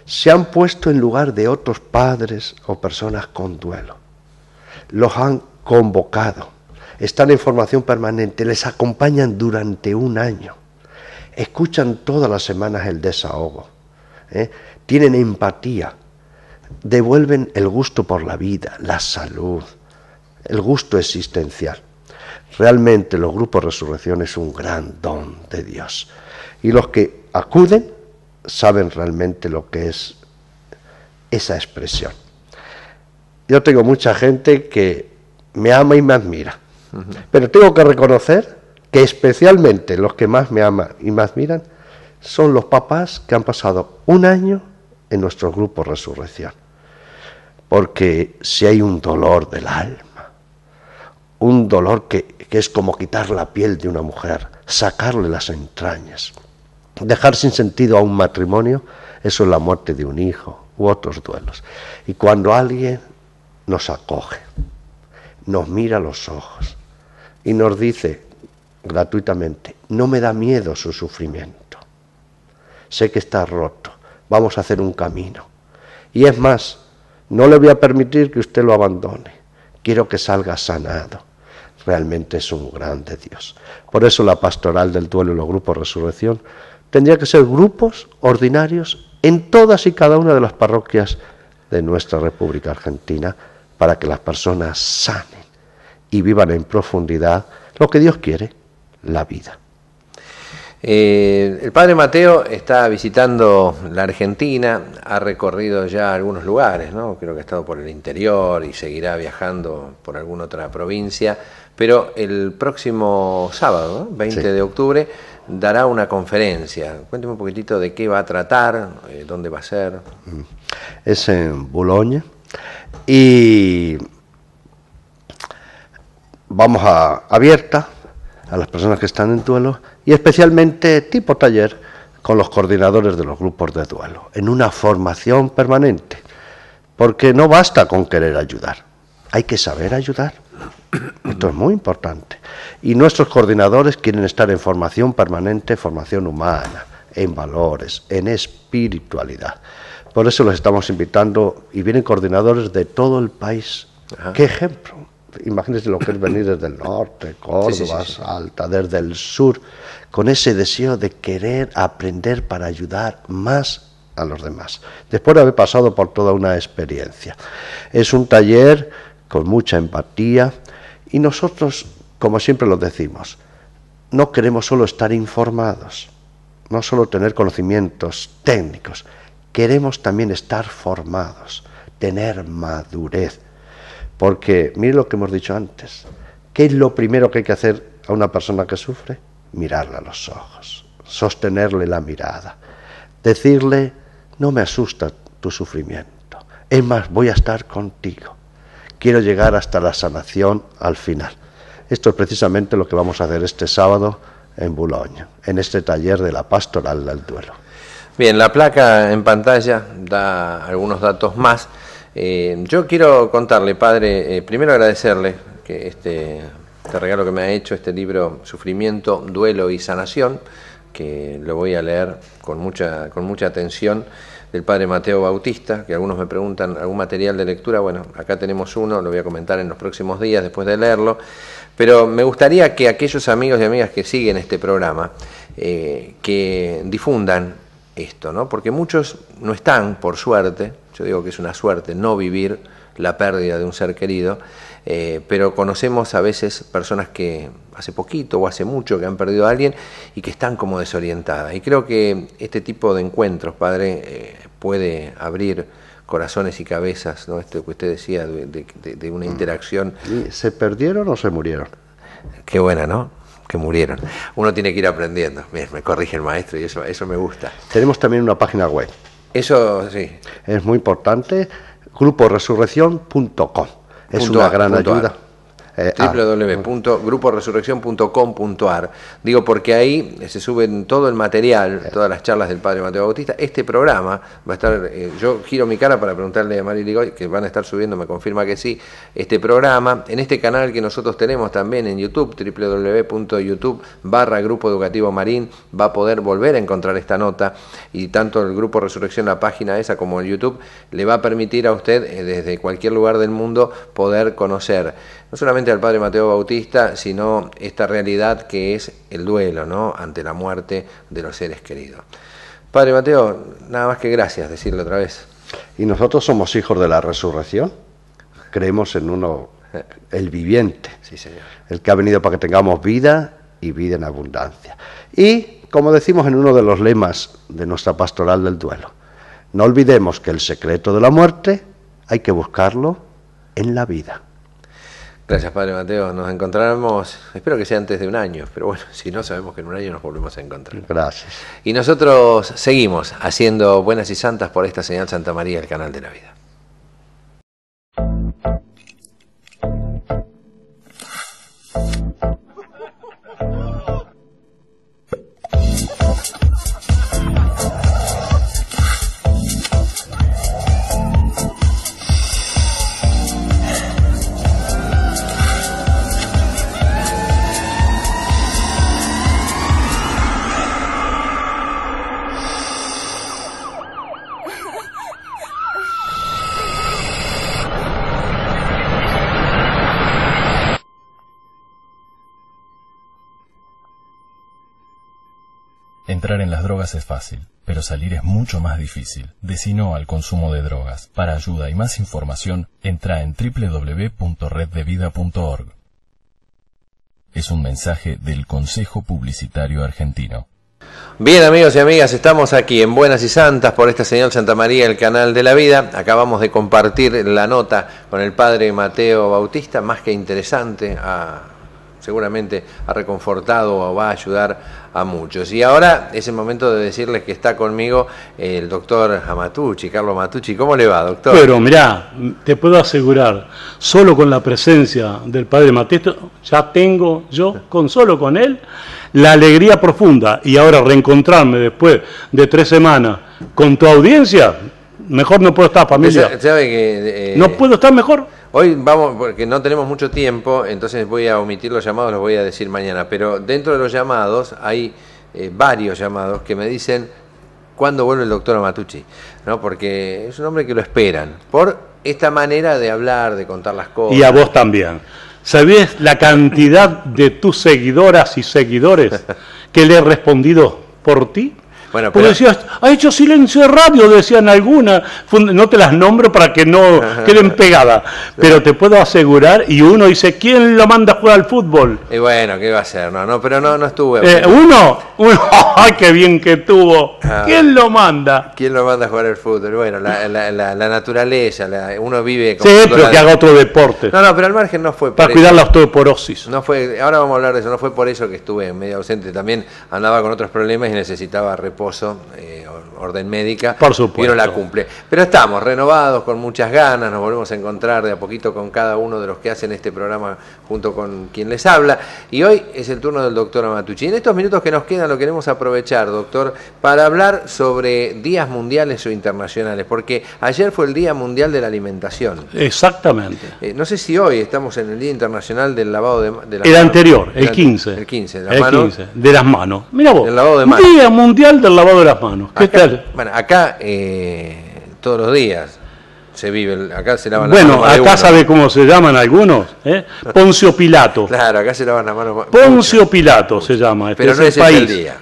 Se han puesto en lugar de otros padres o personas con duelo. Los han convocado, están en formación permanente, les acompañan durante 1 año, escuchan todas las semanas el desahogo, tienen empatía, devuelven el gusto por la vida, la salud, el gusto existencial. Realmente los grupos Resurrección es un gran don de Dios. Y los que acuden saben realmente lo que es esa expresión. Yo tengo mucha gente que me ama y me admira. Pero tengo que reconocer que especialmente los que más me aman y me admiran son los papás que han pasado 1 año en nuestro grupo Resurrección. porque si hay un dolor del alma, un dolor que es como quitar la piel de una mujer, sacarle las entrañas, dejar sin sentido a un matrimonio, eso es la muerte de un hijo u otros duelos. Y cuando alguien nos acoge, nos mira a los ojos y nos dice gratuitamente, no me da miedo su sufrimiento, sé que está roto, vamos a hacer un camino. Y es más, no le voy a permitir que usted lo abandone, quiero que salga sanado. Realmente es un grande Dios. Por eso la pastoral del duelo y los grupos Resurrección tendría que ser grupos ordinarios en todas y cada una de las parroquias de nuestra República Argentina, para que las personas sanen y vivan en profundidad lo que Dios quiere, la vida. El padre Mateo está visitando la Argentina, ha recorrido ya algunos lugares, ¿no? Creo que ha estado por el interior y seguirá viajando por alguna otra provincia, pero el próximo sábado, ¿no? 20 de octubre, dará una conferencia. Cuénteme un poquitito de qué va a tratar, dónde va a ser. Es en Boulogne y vamos abierta a las personas que están en duelo y especialmente tipo taller con los coordinadores de los grupos de duelo, en una formación permanente, porque no basta con querer ayudar, hay que saber ayudar. Esto es muy importante. Y nuestros coordinadores quieren estar en formación permanente, formación humana, en valores, en espiritualidad. Por eso los estamos invitando y vienen coordinadores de todo el país. Ajá. ¡Qué ejemplo! Imagínense lo que es venir desde el norte, Córdoba, Salta, desde el sur, con ese deseo de querer aprender para ayudar más a los demás, después de haber pasado por toda una experiencia. Es un taller con mucha empatía y nosotros, como siempre lo decimos, no queremos solo estar informados, no solo tener conocimientos técnicos, queremos también estar formados, tener madurez. Porque, mire lo que hemos dicho antes, ¿qué es lo primero que hay que hacer a una persona que sufre? Mirarla a los ojos, sostenerle la mirada, decirle, no me asusta tu sufrimiento, es más, voy a estar contigo, quiero llegar hasta la sanación al final. Esto es precisamente lo que vamos a hacer este sábado en Boulogne, en este taller de la pastoral del duelo. Bien, la placa en pantalla da algunos datos más. Yo quiero contarle, padre, primero agradecerle que este regalo que me ha hecho, este libro Sufrimiento, Duelo y Sanación, que lo voy a leer con mucha atención, del padre Mateo Bautista, que algunos me preguntan algún material de lectura. Bueno, acá tenemos uno, lo voy a comentar en los próximos días después de leerlo, pero me gustaría que aquellos amigos y amigas que siguen este programa, que difundan esto, ¿no? Porque muchos no están, por suerte, yo digo que es una suerte no vivir la pérdida de un ser querido, pero conocemos a veces personas que hace poquito o hace mucho que han perdido a alguien y que están como desorientadas. Y creo que este tipo de encuentros, padre, puede abrir corazones y cabezas, ¿no? Esto que usted decía de una interacción. ¿Se perdieron o se murieron? Qué buena, ¿no? Que murieron. Uno tiene que ir aprendiendo. Bien, me corrige el maestro y eso me gusta. Tenemos también una página web. Eso sí. Es muy importante, gruporesurrección.com. Es una gran ayuda. www.gruporesurrección.com.ar. Digo porque ahí se suben todo el material, todas las charlas del padre Mateo Bautista. Este programa va a estar, yo giro mi cara para preguntarle a Mari Ligoy, que van a estar subiendo, me confirma que sí, este programa, en este canal que nosotros tenemos también en YouTube, www.youtube.com/Grupo Educativo Marín, va a poder volver a encontrar esta nota, y tanto el Grupo Resurrección, la página esa, como el YouTube, le va a permitir a usted, desde cualquier lugar del mundo, poder conocer no solamente al padre Mateo Bautista, sino esta realidad que es el duelo, ¿no?, ante la muerte de los seres queridos. Padre Mateo, nada más que gracias, decirle otra vez. Y nosotros somos hijos de la resurrección, creemos en uno, el viviente, sí, señor, el que ha venido para que tengamos vida y vida en abundancia. Y, como decimos en uno de los lemas de nuestra pastoral del duelo, no olvidemos que el secreto de la muerte hay que buscarlo en la vida. Gracias, padre Mateo. Nos encontraremos, espero que sea antes de un año, pero bueno, si no, sabemos que en un año nos volvemos a encontrar. Gracias. Y nosotros seguimos haciendo buenas y santas por esta señal Santa María, el canal de la vida. Entrar en las drogas es fácil, pero salir es mucho más difícil. Decí no al consumo de drogas. Para ayuda y más información, entra en www.reddevida.org. Es un mensaje del Consejo Publicitario Argentino. Bien, amigos y amigas, estamos aquí en Buenas y Santas por esta señal Santa María, el canal de la vida. Acabamos de compartir la nota con el padre Mateo Bautista, más que interesante, seguramente ha reconfortado o va a ayudar a muchos. Y ahora es el momento de decirles que está conmigo el doctor Amatucci, Carlos Amatucci. ¿Cómo le va, doctor? Pero mirá, te puedo asegurar, solo con la presencia del padre Mateo, ya tengo yo, solo con él, la alegría profunda. Y ahora reencontrarme después de 3 semanas con tu audiencia, mejor no puedo estar, familia. ¿Sabe que, no puedo estar mejor. Hoy vamos, porque no tenemos mucho tiempo, entonces voy a omitir los llamados, los voy a decir mañana. Pero dentro de los llamados hay varios llamados que me dicen cuándo vuelve el doctor Amatucci, ¿no? Porque es un hombre que lo esperan por esta manera de hablar, de contar las cosas. Y a vos también. ¿Sabés la cantidad de tus seguidoras y seguidores que le he respondido por ti? Bueno, porque decías, ha hecho silencio de radio, decían algunas, no te las nombro para que no queden pegadas, pero te puedo asegurar, y uno dice, ¿quién lo manda a jugar al fútbol? Y bueno, ¿qué va a hacer? No, pero no estuve. Uno, ¡ay, qué bien que tuvo! ¿Quién lo manda? ¿Quién lo manda a jugar al fútbol? Bueno, la naturaleza, uno vive... Sí, pero que haga otro deporte. No, pero al margen no fue... Para cuidar la osteoporosis. No fue, ahora vamos a hablar de eso, no fue por eso que estuve medio ausente, también andaba con otros problemas y necesitaba reposo, orden médica. Por supuesto. Y uno la cumple. Pero estamos renovados, con muchas ganas, nos volvemos a encontrar de a poquito con cada uno de los que hacen este programa junto con quien les habla. Y hoy es el turno del doctor Amatucci. En estos minutos que nos quedan lo queremos aprovechar, doctor, para hablar sobre días mundiales o internacionales, porque ayer fue el Día Mundial de la Alimentación. Exactamente. No sé si hoy estamos en el Día Internacional del lavado de las manos. El anterior, el 15. El 15, de las manos. 15, de las manos. Mira vos, el lavado de manos. Día Mundial del lavado de las manos. ¿Qué tal? Bueno, acá todos los días se vive, acá se lavan las manos. Bueno, acá sabe cómo se llaman algunos, Poncio Pilato. Claro, acá se lavan las manos. Poncio Pilato se llama. Pero no es el día.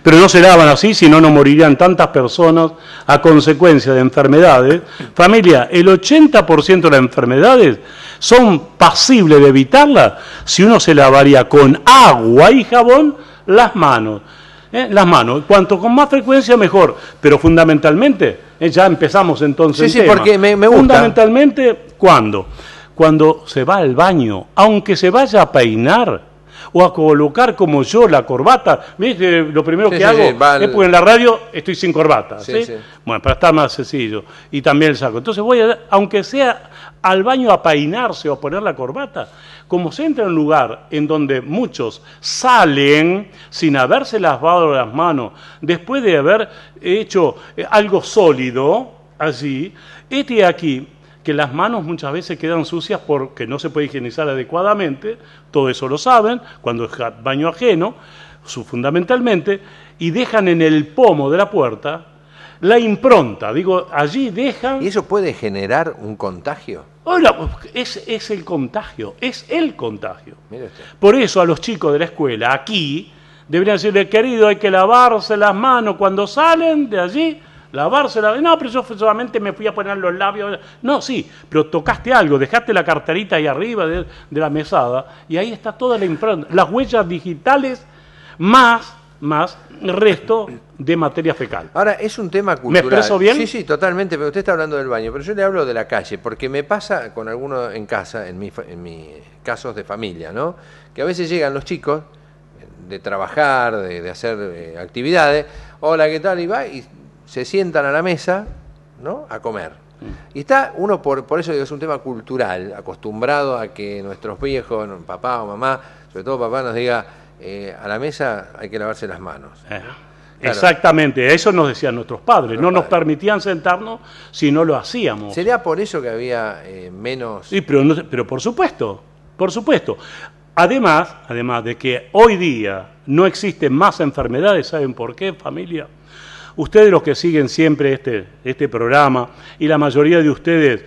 Pero no se lavan así, si no, no morirían tantas personas a consecuencia de enfermedades. Familia, el 80% de las enfermedades son pasibles de evitarlas si uno se lavaría con agua y jabón las manos. Las manos, cuanto con más frecuencia mejor, pero fundamentalmente, ya empezamos entonces sí, porque me gusta. Fundamentalmente, ¿cuándo? Cuando se va al baño, aunque se vaya a peinar o a colocar como yo la corbata, ¿viste? Lo primero que hago es porque en la radio estoy sin corbata, ¿sí? Bueno, para estar más sencillo, y también el saco. Entonces voy aunque sea al baño a peinarse o a poner la corbata, como se entra en un lugar en donde muchos salen sin haberse lavado las manos, después de haber hecho algo sólido allí, aquí que las manos muchas veces quedan sucias porque no se puede higienizar adecuadamente, todo eso lo saben, cuando es baño ajeno, fundamentalmente, y dejan en el pomo de la puerta la impronta, allí dejan... ¿Y eso puede generar un contagio? Ahora, es el contagio, es el contagio. Por eso a los chicos de la escuela, aquí, deberían decirle, querido, hay que lavarse las manos cuando salen de allí, lavarse las manos. No, pero yo solamente me fui a poner los labios. No, sí, pero tocaste algo, dejaste la carterita ahí arriba de la mesada, y ahí está toda la impronta, las huellas digitales más resto de materia fecal. Ahora, es un tema cultural. ¿Me expreso bien? Sí, totalmente, pero usted está hablando del baño, pero yo le hablo de la calle, porque me pasa con algunos en casa, en mis casos de familia, ¿no? Que a veces llegan los chicos de trabajar, de hacer actividades, hola, ¿qué tal? Y va y se sientan a la mesa, ¿no? A comer. Y está uno, por eso digo, es un tema cultural, acostumbrado a que nuestros viejos, papá o mamá, sobre todo papá, nos diga, a la mesa hay que lavarse las manos. Claro. Exactamente, eso nos decían nuestros padres, no nos permitían sentarnos si no lo hacíamos. ¿Sería por eso que había menos...? Sí, pero por supuesto. Además de que hoy día no existen más enfermedades, ¿saben por qué, familia? Ustedes, los que siguen siempre este programa, y la mayoría de ustedes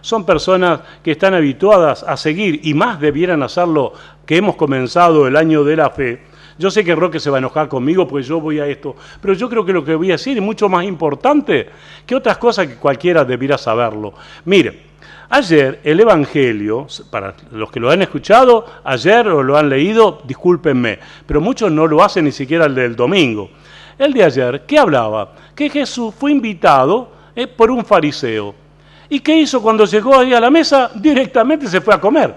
son personas que están habituadas a seguir, y más debieran hacerlo, que hemos comenzado el año de la fe, Yo sé que Roque se va a enojar conmigo porque yo voy a esto, pero yo creo que lo que voy a decir es mucho más importante que otras cosas que cualquiera debiera saberlo. Mire, ayer el Evangelio, para los que lo han escuchado ayer o lo han leído, discúlpenme, pero muchos no lo hacen ni siquiera el del domingo. El de ayer, ¿qué hablaba? Que Jesús fue invitado por un fariseo. ¿Y qué hizo cuando llegó ahí a la mesa? Directamente se fue a comer.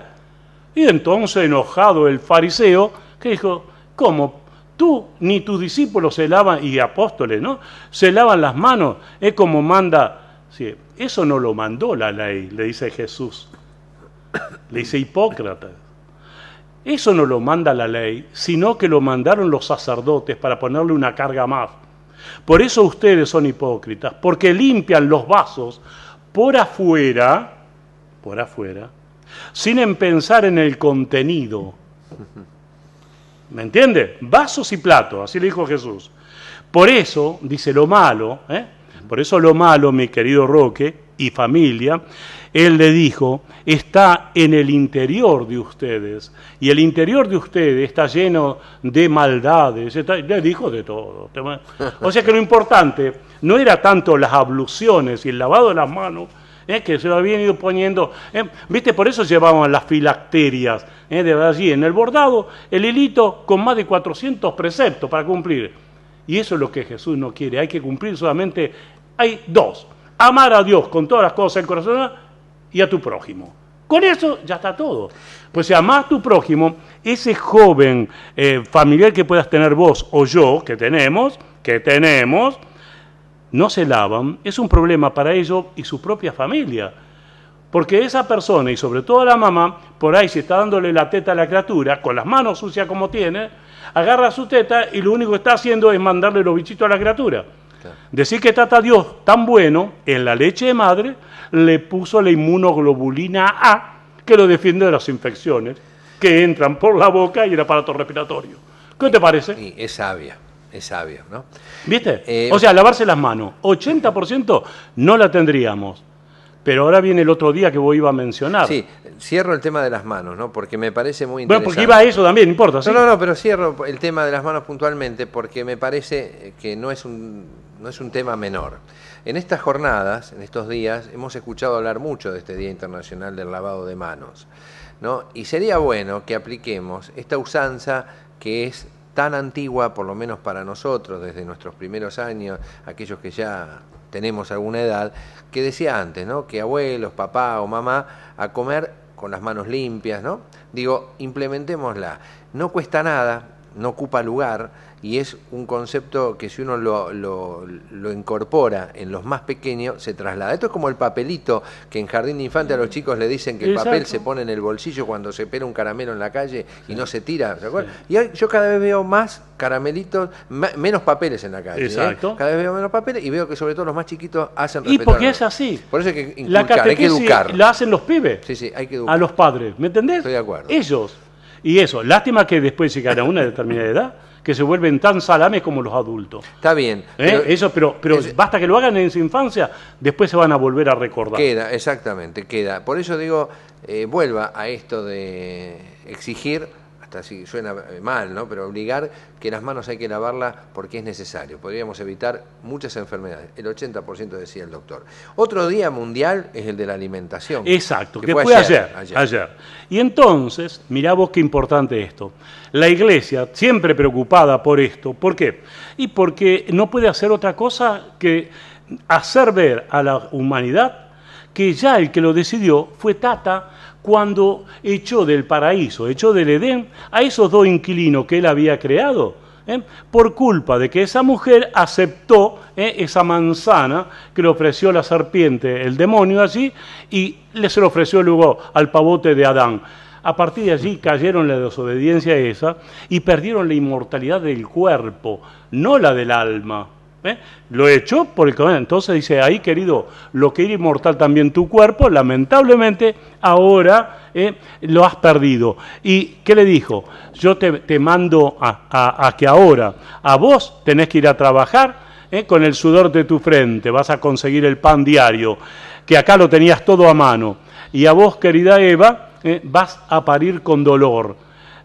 Y entonces, enojado el fariseo, que dijo, ¿cómo? Tú ni tus discípulos se lavan, y apóstoles, ¿no? Se lavan las manos, es como manda. Sí, eso no lo mandó la ley, le dice Jesús. Le dice Hipócrates. Eso no lo manda la ley, sino que lo mandaron los sacerdotes para ponerle una carga más. Por eso ustedes son hipócritas, porque limpian los vasos por afuera, sin pensar en el contenido. ¿Me entiende? Vasos y platos, así le dijo Jesús. Por eso, dice lo malo, por eso lo malo, mi querido Roque y familia, él le dijo, está en el interior de ustedes, y el interior de ustedes está lleno de maldades, le dijo de todo. O sea que lo importante no era tanto las abluciones y el lavado de las manos, que se lo habían ido poniendo, ¿viste? Por eso llevaban las filacterias, de allí en el bordado, el hilito con más de 400 preceptos para cumplir. Y eso es lo que Jesús no quiere, hay que cumplir solamente, hay dos, amar a Dios con todas las cosas del corazón y a tu prójimo. Con eso ya está todo. Pues si amás a tu prójimo, ese joven familiar que puedas tener vos o yo, que tenemos, no se lavan, es un problema para ellos y su propia familia. Porque esa persona, y sobre todo la mamá, por ahí si está dándole la teta a la criatura, con las manos sucias como tiene, agarra su teta y lo único que está haciendo es mandarle los bichitos a la criatura. Claro. Decir que Tata Dios tan bueno, en la leche de madre, le puso la inmunoglobulina A, que lo defiende de las infecciones que entran por la boca y el aparato respiratorio. ¿Qué te parece? Sí, es sabio, ¿no? ¿Viste? O sea, lavarse las manos, 80% no la tendríamos. Pero ahora viene el otro día que vos iba a mencionar. Sí, cierro el tema de las manos, ¿no? Porque me parece muy interesante. Bueno, porque iba a eso también, no importa, ¿sí? No, pero cierro el tema de las manos puntualmente porque me parece que no es un tema menor. En estas jornadas, en estos días, hemos escuchado hablar mucho de este Día Internacional del Lavado de Manos, ¿no? Y sería bueno que apliquemos esta usanza que es tan antigua, por lo menos para nosotros, desde nuestros primeros años, aquellos que ya tenemos alguna edad, que decía antes, ¿no? Que abuelos, papá o mamá, a comer con las manos limpias, ¿no? Digo, implementémosla. No cuesta nada, no ocupa lugar, y es un concepto que si uno lo incorpora en los más pequeños, se traslada. Esto es como el papelito que en Jardín de Infantes a los chicos le dicen que el papel se pone en el bolsillo cuando se pela un caramelo en la calle y no se tira, ¿se acuerdan? Sí. Y yo cada vez veo más caramelitos, menos papeles en la calle. Exacto. Cada vez veo menos papeles y veo que sobre todo los más chiquitos hacen respetar. Y porque es así. Por eso hay que inculcar, hay que educar. La hacen los pibes. Sí, hay que educar. A los padres, ¿me entendés? Estoy de acuerdo. Ellos. Y eso, lástima que después llegan a una determinada edad, que se vuelven tan salames como los adultos. Está bien. Pero basta que lo hagan en su infancia, después se van a volver a recordar. Exactamente, queda. Por eso digo, vuelva a esto de exigir, hasta si suena mal, ¿no? Pero obligar que las manos hay que lavarlas porque es necesario. Podríamos evitar muchas enfermedades. El 80% decía el doctor. Otro día mundial es el de la alimentación. Exacto, que fue ayer. Y entonces, mirá vos qué importante esto. La Iglesia, siempre preocupada por esto, ¿por qué? Y porque no puede hacer otra cosa que hacer ver a la humanidad que ya el que lo decidió fue Tata cuando echó del paraíso, echó del Edén a esos dos inquilinos que él había creado, por culpa de que esa mujer aceptó esa manzana que le ofreció la serpiente, el demonio allí, y se lo ofreció luego al pavote de Adán. A partir de allí cayeron en la desobediencia esa y perdieron la inmortalidad del cuerpo, no la del alma. Lo echó por el camino. Entonces dice, ahí querido, lo que era inmortal también tu cuerpo, lamentablemente ahora lo has perdido. ¿Y qué le dijo? Yo te mando a que ahora a vos tenés que ir a trabajar con el sudor de tu frente, vas a conseguir el pan diario, que acá lo tenías todo a mano. Y a vos, querida Eva, vas a parir con dolor.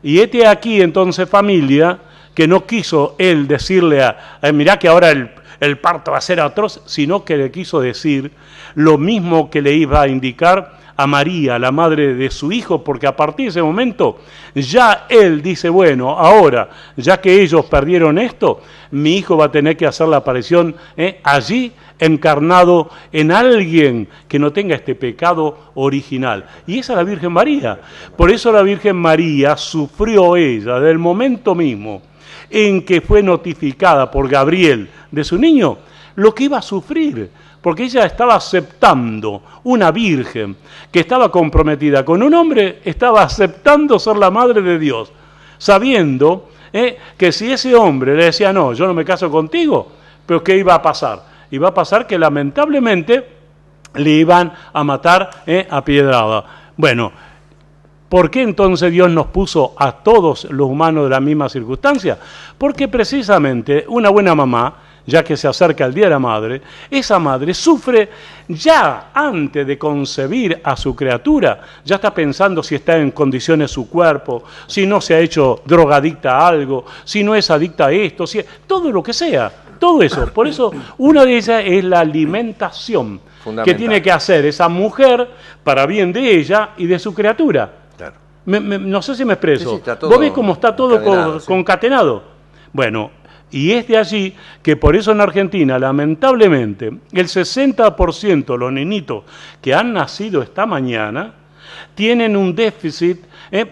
Y aquí entonces, familia, que no quiso él decirle mirá que ahora el parto va a ser atroz, sino que le quiso decir lo mismo que le iba a indicar a María, la madre de su hijo, porque a partir de ese momento ya él dice, bueno, ahora, ya que ellos perdieron esto, mi hijo va a tener que hacer la aparición allí, encarnado en alguien que no tenga este pecado original. Y esa es la Virgen María. Por eso la Virgen María sufrió ella, del momento mismo en que fue notificada por Gabriel de su niño, lo que iba a sufrir. Porque ella estaba aceptando, una virgen que estaba comprometida con un hombre, estaba aceptando ser la madre de Dios, sabiendo que si ese hombre le decía, no, yo no me caso contigo, pero ¿qué iba a pasar? Iba a pasar que lamentablemente le iban a matar a piedrada. Bueno, ¿por qué entonces Dios nos puso a todos los humanos de la misma circunstancia? Porque precisamente una buena mamá, ya que se acerca el Día de la Madre, esa madre sufre ya antes de concebir a su criatura, ya está pensando si está en condiciones su cuerpo, si no se ha hecho drogadicta a algo, si no es adicta a esto, todo lo que sea, todo eso. Por eso una de ellas es la alimentación que tiene que hacer esa mujer para bien de ella y de su criatura. Claro. No sé si me expreso. Sí, ¿vos ves cómo está todo concatenado? Bueno, y es de allí que por eso en Argentina, lamentablemente, el 60% de los nenitos que han nacido esta mañana tienen un déficit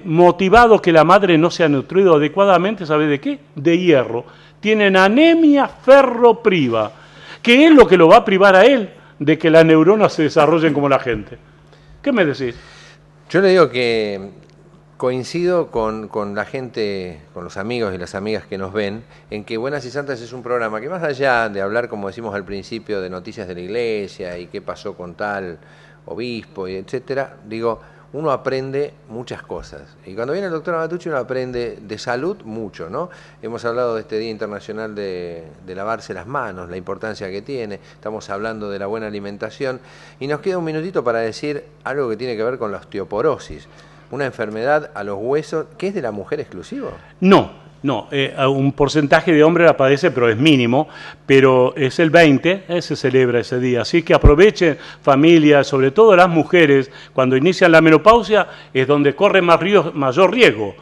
motivado que la madre no se ha nutrido adecuadamente, ¿sabe de qué? De hierro. Tienen anemia ferropriva, que es lo que lo va a privar a él de que las neuronas se desarrollen como la gente. ¿Qué me decís? Yo le digo que coincido con la gente, con los amigos y las amigas que nos ven, en que Buenas y Santas es un programa que más allá de hablar, como decimos al principio, de noticias de la iglesia y qué pasó con tal obispo y etcétera, digo, uno aprende muchas cosas. Y cuando viene el doctor Abatucci uno aprende de salud mucho, ¿no? Hemos hablado de este Día Internacional de lavarse las manos, la importancia que tiene, estamos hablando de la buena alimentación, y nos queda un minutito para decir algo que tiene que ver con la osteoporosis. Una enfermedad a los huesos, ¿que es de la mujer exclusivo? No, un porcentaje de hombres la padece, pero es mínimo, pero es el 20, se celebra ese día. Así que aprovechen, familias, sobre todo las mujeres, cuando inician la menopausia, es donde corre mayor riesgo.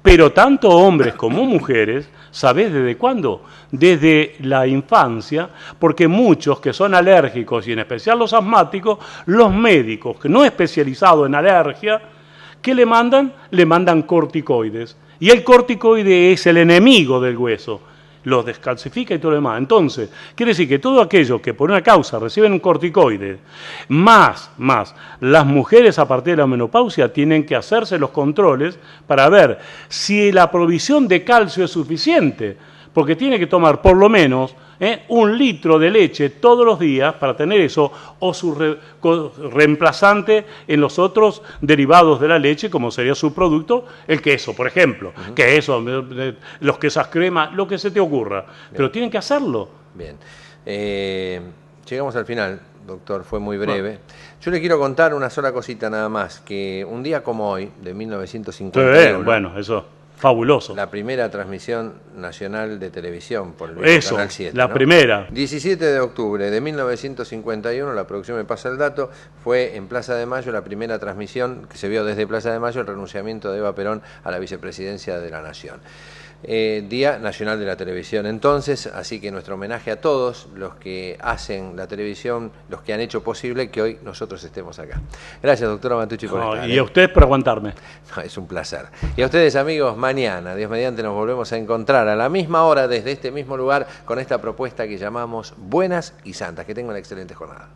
Pero tanto hombres como mujeres, ¿sabés desde cuándo? Desde la infancia, porque muchos que son alérgicos, y en especial los asmáticos, los médicos que no especializados en alergia, ¿qué le mandan? Le mandan corticoides. Y el corticoide es el enemigo del hueso. Los descalcifica y todo lo demás. Entonces, quiere decir que todo aquello que por una causa reciben un corticoide, más, las mujeres a partir de la menopausia tienen que hacerse los controles para ver si la provisión de calcio es suficiente. Porque tiene que tomar por lo menos 1 litro de leche todos los días para tener eso, o su reemplazante en los otros derivados de la leche, como sería su producto, el queso, por ejemplo. Queso, los quesas crema, lo que se te ocurra. Bien. Pero tienen que hacerlo. Bien. Llegamos al final, doctor, fue muy breve. Bueno. Yo le quiero contar una sola cosita nada más, que un día como hoy, de 1951... bueno, eso... Fabuloso. La primera transmisión nacional de televisión por el Canal 7. La primera. 17 de octubre de 1951, la producción me pasa el dato, fue en Plaza de Mayo la primera transmisión que se vio desde Plaza de Mayo, el renunciamiento de Eva Perón a la vicepresidencia de la Nación. Día Nacional de la Televisión entonces, así que nuestro homenaje a todos los que hacen la televisión, los que han hecho posible que hoy nosotros estemos acá. Gracias, doctor Abatucci, por estar. Y a ustedes por aguantarme. No, es un placer. Y a ustedes, amigos, mañana, Dios mediante, nos volvemos a encontrar a la misma hora, desde este mismo lugar, con esta propuesta que llamamos Buenas y Santas. Que tengan una excelente jornada.